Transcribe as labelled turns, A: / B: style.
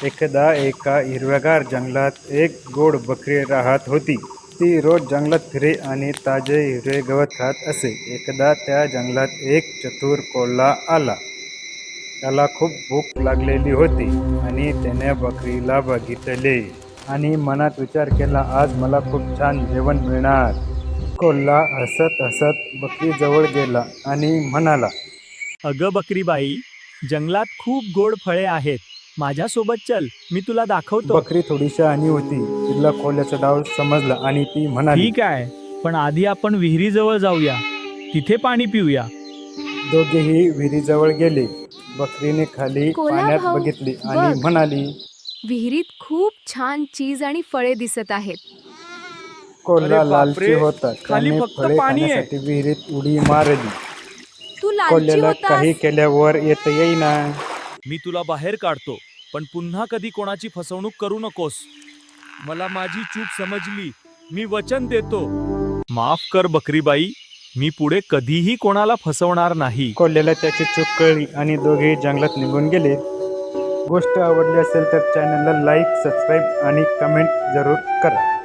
A: एकदा एका हिरव्यागार जंगलात एक गोड बकरी राहत होती. ती रोज जंगलात फिरे आणि ताजे हिरवे गवत खात असे. एकदा त्या जंगलात एक चतुर कोल्हा आला. त्याला खूप भूक लागलेली होती आणि त्याने बकरीला बघितले आणि मनात विचार केला, आज मला खूप छान जेवण मिळणार. कोल्हा हसत हसत बकरीजवळ गेला आणि म्हणाला,
B: अगं बकरीबाई, जंगलात खूप गोड फळे आहेत. माझ्यासोबत चल, मी तुला दाखवतो.
A: बकरी थोडी शहाणी होती. तिला कोल्ह्याचा डाव समजला आणि ती म्हणाली,
B: ठीक आहे, पण आधी आपण विहिरीजवळ जाऊया. तिथे पाणी पिऊया.
A: दोघेही विहिरीजवळ गेले. बकरीने खाली
C: कोल्हा
A: पाण्यात
C: भाऊ,
A: बघितले आणि
C: बघ.
A: म्हणाली.
C: विहिरीत खूप छान चीज आणि फळे दिसत आहेत.
A: कोल्हा
B: अरे बापरे,
A: लालची होता.
B: खाली
A: त्याने
B: फक्त
A: फळे
B: पाणी आहे.
A: खाण्यासाठी विहिरीत उडी मारली.
C: तू लालची
A: कोल्ह्याला काही
C: होतास.
A: केल्यावर येता येईना.
B: मी तुला बाहेर काढतो, पण पुन्हा कधी कोणाची फसवणूक करू नकोस. मला माझी चूक समजली. मी वचन देतो. माफ कर बकरीबाई, मी पुढे कधीही कोणाला फसवणार नाही.
A: कोल्ह्याला त्याची चूक कळली आणि दोघेही जंगलात निघून गेले. गोष्ट आवडली असेल तर चॅनलला लाईक, सबस्क्राईब आणि कमेंट जरूर करा.